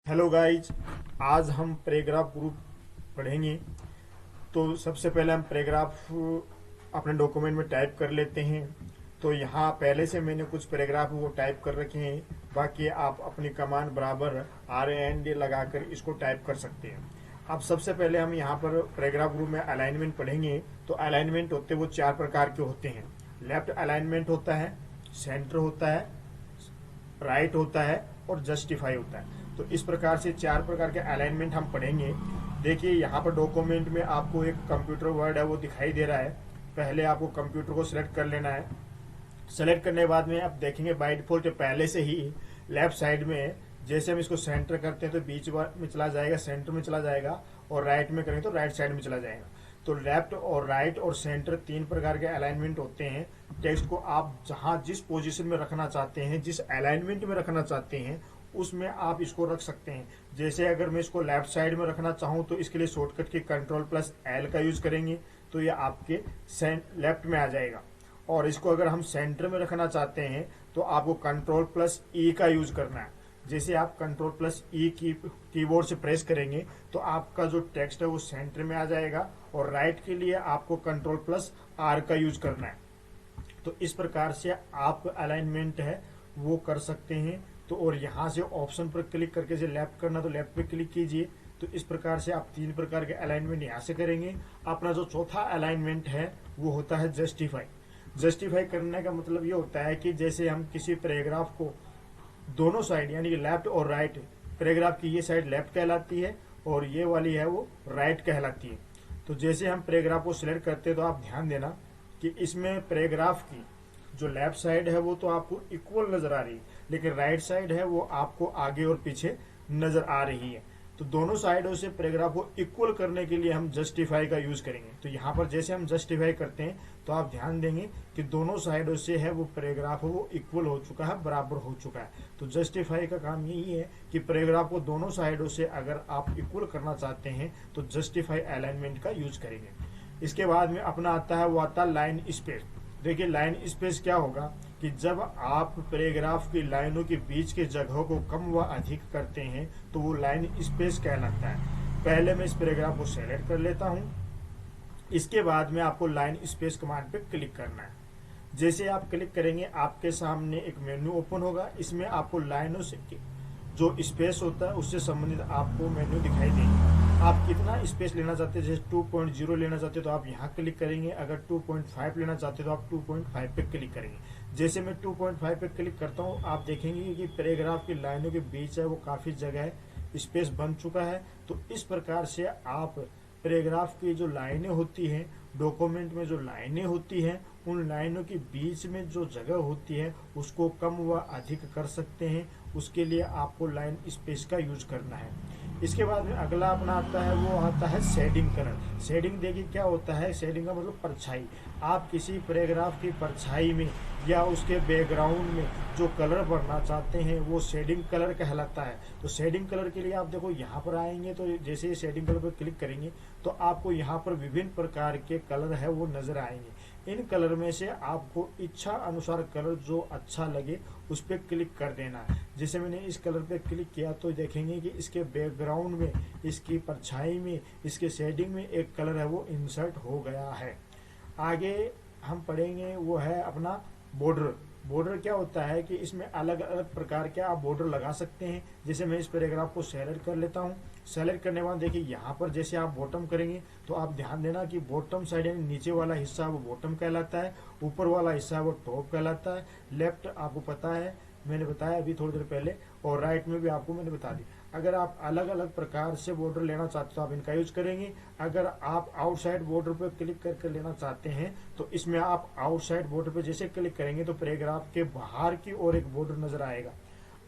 Hello guys, आज हम paragraph group पढ़ेंगे। तो सबसे पहले हम पैराग्राफ अपने डॉक्यूमेंट में टाइप कर लेते हैं। तो यहाँ पहले से मैंने कुछ पैराग्राफ वो टाइप कर रखे हैं, बाकी आप अपनी कमांड बराबर R&D लगाकर इसको टाइप कर सकते हैं। अब सबसे पहले हम यहाँ पर पैराग्राफ ग्रुप में अलाइनमेंट पढ़ेंगे। तो अलाइनमेंट होते वो चार प्रकार के होते हैं। लेफ्ट अलाइनमेंट होता है, सेंटर होता है, राइट होता है और जस्टिफाई होता है। तो इस प्रकार से चार प्रकार के अलाइनमेंट हम पढ़ेंगे। देखिए यहाँ पर डॉक्यूमेंट में आपको एक कंप्यूटर वर्ड है वो दिखाई दे रहा है। पहले आपको कंप्यूटर को सिलेक्ट कर लेना है। सेलेक्ट करने के बाद में आप देखेंगे बाय डिफॉल्ट पहले से ही लेफ्ट साइड में जैसे हम इसको सेंटर करते हैं तो बीच में चला जाएगा, सेंटर में चला जाएगा, और राइट में करेंगे तो राइट साइड में चला जाएगा। तो लेफ्ट और राइट और सेंटर तीन प्रकार के अलाइनमेंट होते हैं। टेक्स्ट को आप जहां जिस पोजीशन में रखना चाहते हैं, जिस अलाइनमेंट में रखना चाहते हैं, उसमें आप इसको रख सकते हैं। जैसे अगर मैं इसको लेफ्ट साइड में रखना चाहूं तो इसके लिए शॉर्टकट की Ctrl+L का यूज करेंगे तो ये आपके लेफ्ट में आ जाएगा। और इसको अगर हम सेंटर में रखना चाहते हैं तो आपको Ctrl+E का यूज करना है। जैसे आप Ctrl+E कीबोर्ड से प्रेस करेंगे तो आपका जो टेक्स्ट है वो सेंटर में आ जाएगा, और राइट के लिए आपको Ctrl+R का यूज करना है। तो इस प्रकार से आप अलाइनमेंट है वो कर सकते हैं। तो और यहाँ से ऑप्शन पर क्लिक करके से लेफ्ट करना तो लेफ्ट पे क्लिक कीजिए। तो इस प्रकार से आप तीन प्रकार के अलाइनमेंट यहाँ से करेंगे। अपना जो चौथा अलाइनमेंट है वो होता है जस्टिफाई। जस्टिफाई करने का मतलब ये होता है कि जैसे हम किसी पैराग्राफ को दोनों साइड यानी कि लेफ्ट और राइट, पैराग्राफ की ये साइड लेफ्ट कहलाती है और ये वाली है वो राइट कहलाती है। तो जैसे हम पैराग्राफ को सिलेक्ट करते हैं तो आप ध्यान देना कि इसमें पैराग्राफ की जो लेफ्ट साइड है वो तो आपको इक्वल नजर आ रही है, लेकिन राइट साइड है वो आपको आगे और पीछे नजर आ रही है। तो दोनों साइडों से पैराग्राफ को इक्वल करने के लिए हम जस्टिफाई का यूज करेंगे। तो यहाँ पर जैसे हम जस्टिफाई करते हैं तो आप ध्यान देंगे कि दोनों साइडों से है वो पैराग्राफ वो इक्वल हो चुका है, बराबर हो चुका है। तो जस्टिफाई का काम यही है कि पैराग्राफ को दोनों साइडों से अगर आप इक्वल करना चाहते हैं तो जस्टिफाई अलाइनमेंट का यूज करेंगे। इसके बाद में अपना आता है वो आता है लाइन स्पेस। देखिए लाइन स्पेस क्या होगा कि जब आप पैराग्राफ की लाइनों के बीच के जगहों को कम व अधिक करते हैं तो वो लाइन स्पेस कहलाता है। पहले मैं इस पैराग्राफ को सेलेक्ट कर लेता हूं। इसके बाद में आपको लाइन स्पेस कमांड पे क्लिक करना है। जैसे आप क्लिक करेंगे आपके सामने एक मेन्यू ओपन होगा। इसमें आपको लाइनों से जो स्पेस होता है उससे संबंधित आपको मेन्यू दिखाई देंगे। आप कितना स्पेस लेना चाहते हैं, जैसे 2.0 लेना चाहते हैं तो आप यहाँ क्लिक करेंगे। अगर 2.5 लेना चाहते हैं तो आप 2.5 पे क्लिक करेंगे। जैसे मैं 2.5 पे क्लिक करता हूँ आप देखेंगे कि पैराग्राफ की लाइनों के बीच है वो काफी जगह स्पेस बन चुका है। तो इस प्रकार से आप पैराग्राफ की जो लाइनें होती हैं, डॉक्यूमेंट में जो लाइनें होती हैं, उन लाइनों के बीच में जो जगह होती है उसको कम व अधिक कर सकते हैं। उसके लिए आपको लाइन स्पेस का यूज करना है। इसके बाद में अगला अपना आता है वो आता है शेडिंग कलर। शेडिंग देखिए क्या होता है, शेडिंग का मतलब परछाई। आप किसी पैराग्राफ की परछाई में या उसके बैकग्राउंड में जो कलर भरना चाहते हैं वो शेडिंग कलर कहलाता है। तो शेडिंग कलर के लिए आप देखो यहाँ पर आएंगे तो जैसे शेडिंग कलर पर क्लिक करेंगे तो आपको यहाँ पर विभिन्न प्रकार के कलर है वो नजर आएंगे। इन कलर में से आपको इच्छा अनुसार कलर जो अच्छा लगे उस पर क्लिक कर देना है। जैसे मैंने इस कलर पे क्लिक किया तो देखेंगे कि इसके बैकग्राउंड में, इसकी परछाई में, इसके शेडिंग में एक कलर है वो इंसर्ट हो गया है। आगे हम पढ़ेंगे वो है अपना बॉर्डर। बॉर्डर क्या होता है कि इसमें अलग अलग प्रकार के आप बॉर्डर लगा सकते हैं। जैसे मैं इस पैराग्राफ को सेलेक्ट कर लेता हूँ। सेलेक्ट करने के बाद देखिए यहाँ पर जैसे आप बॉटम करेंगे तो आप ध्यान देना कि बॉटम साइड यानी नीचे वाला हिस्सा वो बॉटम कहलाता है, ऊपर वाला हिस्सा वो टॉप कहलाता है। लेफ्ट आपको पता है, मैंने बताया अभी थोड़ी देर पहले, और राइट में भी आपको मैंने बता दी। अगर आप अलग अलग प्रकार से बॉर्डर लेना चाहते हो तो आप इनका यूज करेंगे। अगर आप आउटसाइड बॉर्डर पर क्लिक करके लेना चाहते हैं तो इसमें आप आउटसाइड बॉर्डर पर जैसे क्लिक करेंगे तो पैराग्राफ के बाहर की ओर एक बॉर्डर नजर आएगा।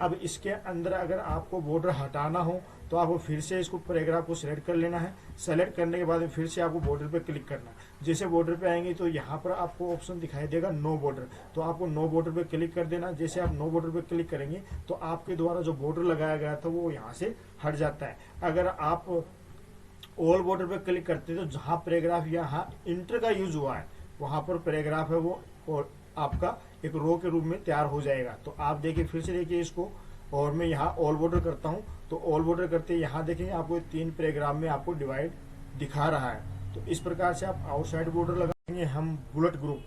अब इसके अंदर अगर आपको बॉर्डर हटाना हो तो आपको फिर से इसको पैराग्राफ को सिलेक्ट कर लेना है। सेलेक्ट करने के बाद फिर से आपको बॉर्डर पे क्लिक करना है। जैसे बॉर्डर पे आएंगे तो यहाँ पर आपको ऑप्शन दिखाई देगा नो बॉर्डर, तो आपको नो बॉर्डर पे क्लिक कर देना। जैसे आप नो बॉर्डर पे क्लिक करेंगे तो आपके द्वारा जो बॉर्डर लगाया गया था वो यहाँ से हट जाता है। अगर आप ऑल बॉर्डर पे क्लिक करते हैं तो जहाँ पैराग्राफ यहाँ इंटर का यूज हुआ है वहां पर पैराग्राफ है वो और आपका एक रो के रूप में तैयार हो जाएगा। तो आप देखिए फिर से देखिए इसको और मैं यहाँ ऑल बॉर्डर करता हूँ, तो ऑल बॉर्डर करते यहाँ देखेंगे आपको 3 पैराग्राफ में आपको डिवाइड दिखा रहा है। तो इस प्रकार से आप आउटसाइड बॉर्डर लगाएंगे। हम बुलेट ग्रुप,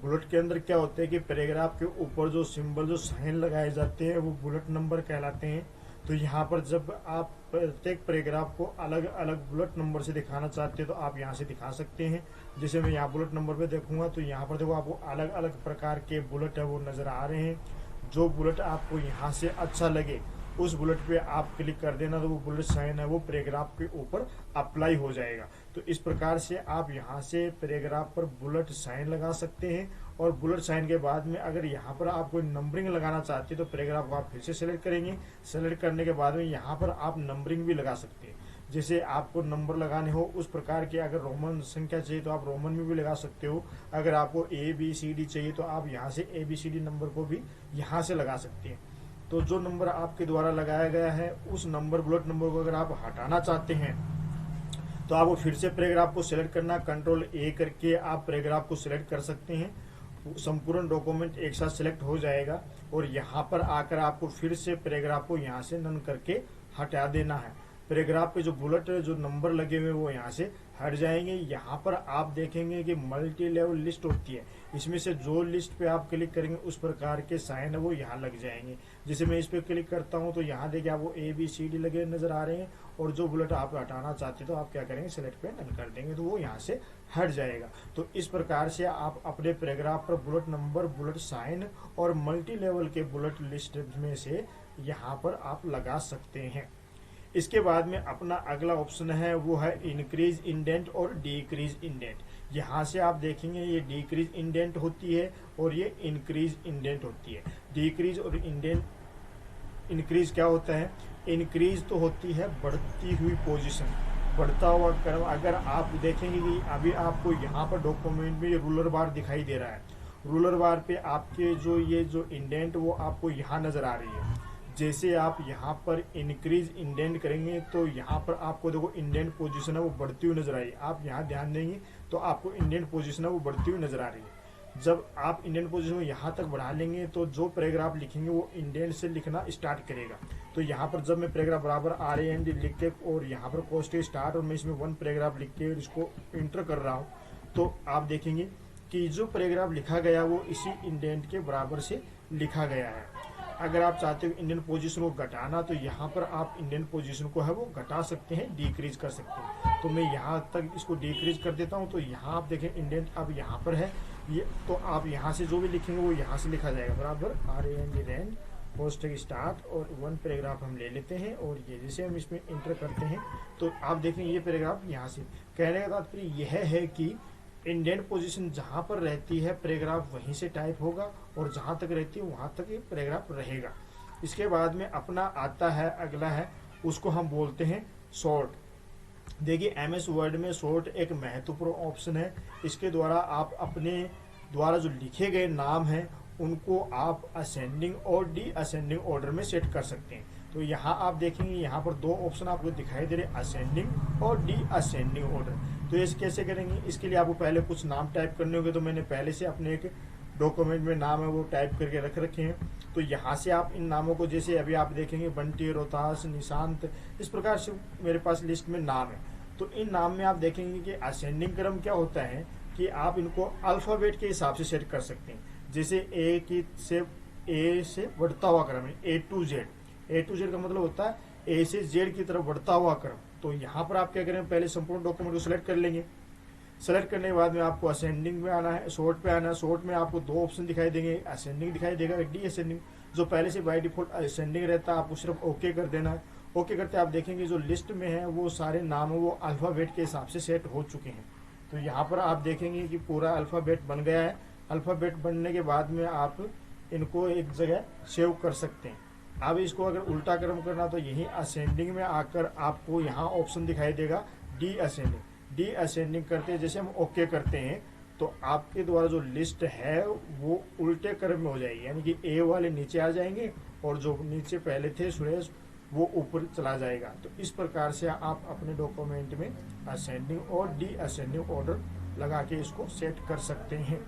बुलेट के अंदर क्या होता है कि पैराग्राफ के ऊपर जो सिंबल, जो साइन लगाए जाते हैं वो बुलेट नंबर कहलाते हैं। तो यहाँ पर जब आप प्रत्येक पैराग्राफ को अलग अलग बुलेट नंबर से दिखाना चाहते हैं तो आप यहाँ से दिखा सकते हैं। जैसे मैं यहाँ बुलेट नंबर पे देखूंगा तो यहाँ पर देखो आपको अलग अलग प्रकार के बुलेट है वो नजर आ रहे हैं। जो बुलेट आपको यहाँ से अच्छा लगे उस बुलेट पे आप क्लिक कर देना, तो वो बुलेट साइन है वो पैराग्राफ के ऊपर अप्लाई हो जाएगा। तो इस प्रकार से आप यहाँ से पैराग्राफ पर बुलेट साइन लगा सकते हैं। और बुलेट साइन के बाद में अगर यहाँ पर आप कोई नंबरिंग लगाना चाहते हैं तो पैराग्राफ को आप फिर से सेलेक्ट करेंगे। सेलेक्ट करने के बाद में यहाँ पर आप नंबरिंग भी लगा सकते हैं। जैसे आपको नंबर लगाने हो उस प्रकार के, अगर रोमन संख्या चाहिए तो आप रोमन में भी लगा सकते हो। अगर आपको ABCD चाहिए तो आप यहाँ से ABCD नंबर को भी यहाँ से लगा सकते हैं। तो जो नंबर आपके द्वारा लगाया गया है उस नंबर, बुलेट नंबर को अगर आप हटाना चाहते हैं तो आपको फिर से पैराग्राफ को सिलेक्ट करना, Ctrl A करके आप पैराग्राफ को सिलेक्ट कर सकते हैं। संपूर्ण डॉक्यूमेंट एक साथ सिलेक्ट हो जाएगा और यहाँ पर आकर आपको फिर से पैराग्राफ को यहाँ से नन करके हटा देना है। पैराग्राफ पे जो बुलेट, जो नंबर लगे हुए वो यहाँ से हट जाएंगे। यहाँ पर आप देखेंगे कि मल्टी लेवल लिस्ट होती है, इसमें से जो लिस्ट पे आप क्लिक करेंगे उस प्रकार के साइन है वो यहाँ लग जाएंगे। जैसे मैं इस पे क्लिक करता हूँ तो यहाँ देखिए आपको ABCD लगे नजर आ रहे हैं। और जो बुलेट आप हटाना चाहते तो आप क्या करेंगे, सेलेक्ट पे नन कर देंगे तो वो यहाँ से हट जाएगा। तो इस प्रकार से आप अपने पैराग्राफ पर बुलेट नंबर, बुलेट साइन और मल्टी लेवल के बुलेट लिस्ट में से यहाँ पर आप लगा सकते हैं। इसके बाद में अपना अगला ऑप्शन है वो है इंक्रीज इंडेंट और डिक्रीज इंडेंट। यहाँ से आप देखेंगे ये डिक्रीज इंडेंट होती है और ये इंक्रीज इंडेंट होती है। डिक्रीज और इंडेंट, इंक्रीज क्या होता है? इंक्रीज तो होती है बढ़ती हुई पोजीशन, बढ़ता हुआ क्रम। अगर आप देखेंगे कि अभी आपको यहाँ पर डॉक्यूमेंट में ये रूलर बार दिखाई दे रहा है, रूलर बार पे आपके जो इंडेंट वो आपको यहाँ नजर आ रही है। जैसे आप यहाँ पर इंक्रीज इंडेंट करेंगे तो यहाँ पर आपको देखो इंडेंट पोजीशन है वो बढ़ती हुई नजर आई। आप यहाँ ध्यान देंगे तो आपको इंडेंट पोजीशन है वो बढ़ती हुई नजर आ रही है। जब आप इंडेंट पोजीशन को यहाँ तक बढ़ा लेंगे तो जो पैराग्राफ लिखेंगे वो इंडेंट से लिखना स्टार्ट करेगा। तो यहाँ पर जब मैं पैराग्राफ बराबर RAND लिख के और यहाँ पर कोस्ट स्टार्ट और मैं इसमें 1 पैराग्राफ लिख के इसको इंटर कर रहा हूँ तो आप देखेंगे कि जो पैराग्राफ लिखा गया वो इसी इंडेंट के बराबर से लिखा गया है। अगर आप चाहते हो इंडियन पोजीशन को घटाना तो यहाँ पर आप इंडियन पोजीशन को है वो घटा सकते हैं, डिक्रीज कर सकते हैं। तो मैं यहाँ तक इसको डिक्रीज कर देता हूँ। तो यहाँ आप देखें इंडेंट अब यहाँ पर है ये, तो आप यहाँ से जो भी लिखेंगे वो यहाँ से लिखा जाएगा बराबर RAND पोस्ट स्टार्ट और 1 पैराग्राफ हम ले लेते हैं। और ये जैसे हम इसमें इंटर करते हैं तो आप देखेंगे ये पैराग्राफ यहाँ से। कहने का तात्पर्य यह है कि इंडेंट पोजीशन जहां पर रहती है पैराग्राफ वहीं से टाइप होगा और जहां तक रहती है वहां तक ये पैराग्राफ रहेगा। इसके बाद में अपना आता है अगला है, उसको हम बोलते हैं शॉर्ट। देखिए MS वर्ड में शॉर्ट एक महत्वपूर्ण ऑप्शन है। इसके द्वारा आप अपने द्वारा जो लिखे गए नाम हैं उनको आप असेंडिंग और डी असेंडिंग ऑर्डर में सेट कर सकते हैं। तो यहाँ आप देखेंगे यहाँ पर 2 ऑप्शन आपको दिखाई दे रहे, असेंडिंग और डी असेंडिंग ऑर्डर। तो ये कैसे करेंगे? इसके लिए आपको पहले कुछ नाम टाइप करने होंगे। तो मैंने पहले से अपने एक डॉक्यूमेंट में नाम है वो टाइप करके रख रखे हैं। तो यहाँ से आप इन नामों को, जैसे अभी आप देखेंगे बंटी, रोहतास, निशांत, इस प्रकार से मेरे पास लिस्ट में नाम है। तो इन नाम में आप देखेंगे कि असेंडिंग क्रम क्या होता है कि आप इनको अल्फाबेट के हिसाब से सेट कर सकते हैं। जैसे ए से बढ़ता हुआ क्रम है, A to Z। A to Z का मतलब होता है A से Z की तरफ बढ़ता हुआ क्रम। तो यहाँ पर आप क्या करें, पहले संपूर्ण डॉक्यूमेंट को सिलेक्ट कर लेंगे। सेलेक्ट करने के बाद में आपको असेंडिंग में आना है, शॉर्ट पे आना है। शॉर्ट में आपको 2 ऑप्शन दिखाई देंगे, असेंडिंग दिखाई देगा, डी असेंडिंग। जो पहले से बाय डिफॉल्ट असेंडिंग रहता है आपको सिर्फ ओके कर देना है। ओके करते आप देखेंगे जो लिस्ट में है वो सारे नाम वो अल्फाबेट के हिसाब से सेट हो चुके हैं। तो यहाँ पर आप देखेंगे कि पूरा अल्फाबेट बन गया है। अल्फाबेट बनने के बाद में आप इनको एक जगह सेव कर सकते हैं। अब इसको अगर उल्टा क्रम करना तो यही असेंडिंग में आकर आपको यहाँ ऑप्शन दिखाई देगा डी असेंडिंग। डी असेंडिंग करते जैसे हम ओके करते हैं तो आपके द्वारा जो लिस्ट है वो उल्टे क्रम में हो जाएगी, यानी कि ए वाले नीचे आ जाएंगे और जो नीचे पहले थे सुरेश वो ऊपर चला जाएगा। तो इस प्रकार से आप अपने डॉक्यूमेंट में असेंडिंग और डी असेंडिंग ऑर्डर लगा के इसको सेट कर सकते हैं।